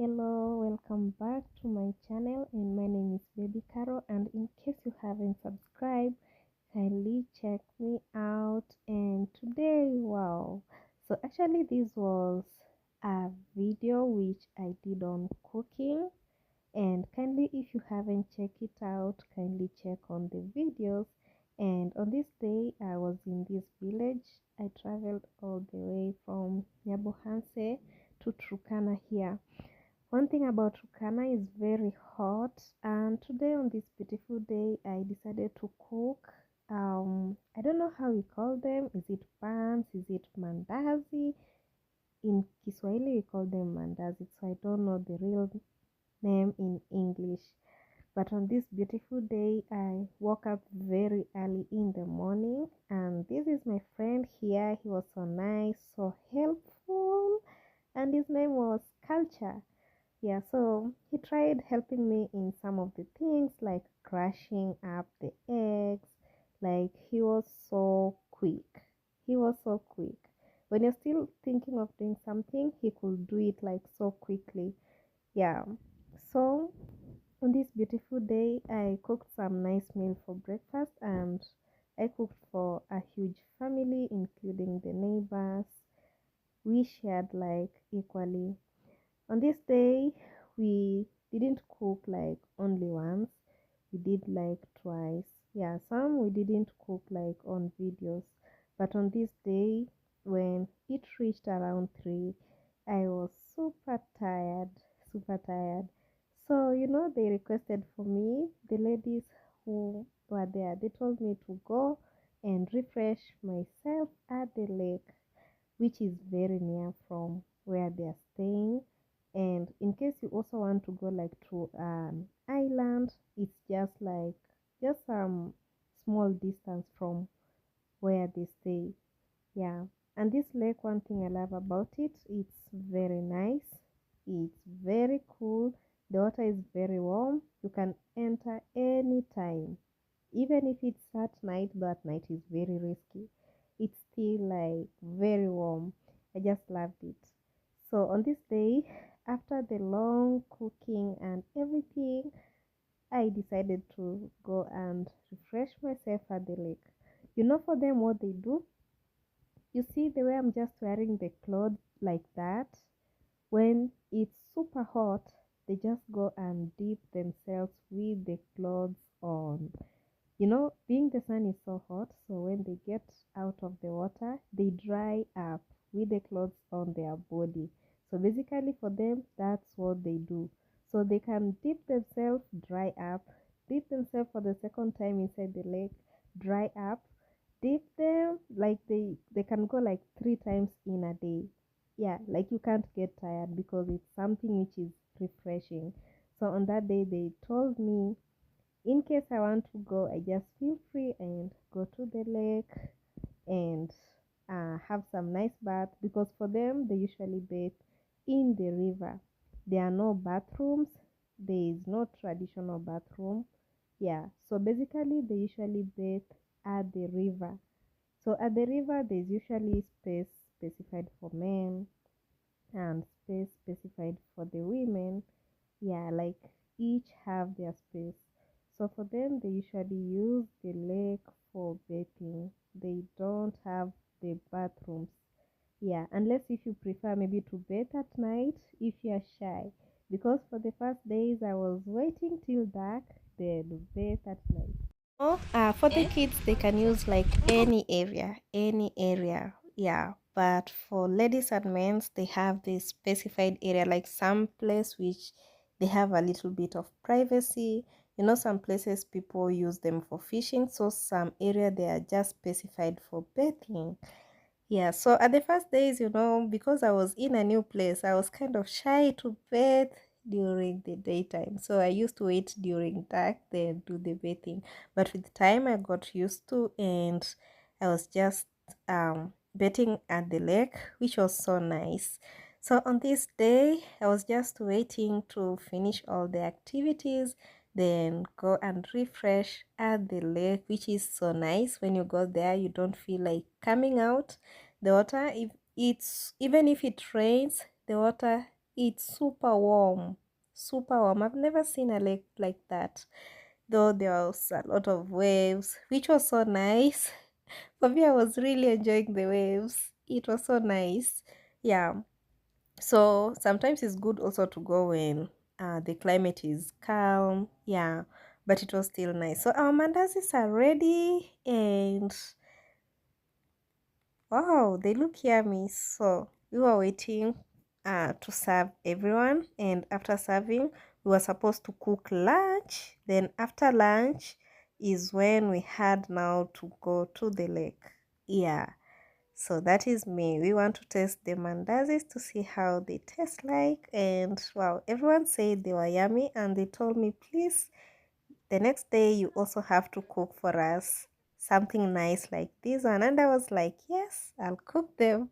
Hello, welcome back to my channel, and my name is Baby Caro. And in case you haven't subscribed, kindly check me out. And today, wow, so actually this was a video which I did on cooking, and kindly, if you haven't checked it out, kindly check on the videos. And on this day I was in this village. I traveled all the way from Nyabohanse to Turkana here. One thing about Turkana is very hot, and today on this beautiful day, I decided to cook. I don't know how we call them. Is it pans? Is it mandazi? In Kiswahili, we call them mandazi, so I don't know the real name in English. But on this beautiful day, I woke up very early in the morning, and this is my friend here. He was so nice, so helpful, and his name was Culture. Yeah, so he tried helping me in some of the things like crushing up the eggs. Like he was so quick. He was so quick. When you're still thinking of doing something, he could do it like so quickly. Yeah. So on this beautiful day, I cooked some nice meal for breakfast, and I cooked for a huge family, including the neighbors. We shared like equally. On this day, we didn't cook like only once, we did like twice. Yeah, some we didn't cook like on videos, but on this day, when it reached around 3, I was super tired, super tired. So, they requested for me, the ladies who were there, they told me to go and refresh myself at the lake, which is very near from where they are staying. And in case you also want to go like to an island, it's just some small distance from where they stay. Yeah. And this lake, one thing I love about it, it's very nice. It's very cool. The water is very warm. You can enter anytime. Even if it's at night, that night is very risky. It's still like very warm. I just loved it. So on this day, after the long cooking and everything, I decided to go and refresh myself at the lake. For them, what they do, you see the way I'm just wearing the clothes like that. When it's super hot, they just go and dip themselves with the clothes on. Being the sun is so hot, so when they get out of the water, they dry up with the clothes on their body. So basically, for them, that's what they do. So they can dip themselves, dry up, dip themselves for the second time inside the lake, dry up, dip them, like they can go like 3 times in a day. Yeah, like you can't get tired because it's something which is refreshing. So on that day, they told me in case I want to go, I just feel free and go to the lake and have some nice bath, because for them they usually bathe in the river. There are no bathrooms. There is no traditional bathroom. Yeah, so basically they usually bathe at the river. So at the river there's usually space specified for men and space specified for the women. Yeah, like each have their space. So for them, they usually use the lake for bathing. They don't have the bathrooms. Yeah, unless if you prefer maybe to bathe at night if you're shy. Because for the first days I was waiting till dark, then bathe at night. Oh, for the kids, they can use like any area, any area. Yeah, but for ladies and men, they have this specified area, like some place which they have a little bit of privacy. Some places people use them for fishing, so some area they are just specified for bathing. Yeah, so at the first days, because I was in a new place, I was kind of shy to bathe during the daytime. So I used to wait during dark, then do the bathing. But with time, I got used to, and I was just bathing at the lake, which was so nice. So on this day, I was just waiting to finish all the activities, then go and refresh at the lake, which is so nice. When you go there, you don't feel like coming out. The water, if it's even if it rains, the water It's super warm. Super warm. I've never seen a lake like that. Though there was a lot of waves, which was so nice. For me, I was really enjoying the waves. It was so nice. Yeah. So sometimes it's good also to go when the climate is calm. Yeah. But it was still nice. So our mandazis are ready and wow, they look yummy. So we were waiting to serve everyone, and after serving, we were supposed to cook lunch. Then after lunch is when we had now to go to the lake. Yeah. So that is me. We want to test the mandazis to see how they taste like. And wow, everyone said they were yummy, and they told me, please, the next day you also have to cook for us something nice like this one. And I was like, yes, I'll cook them.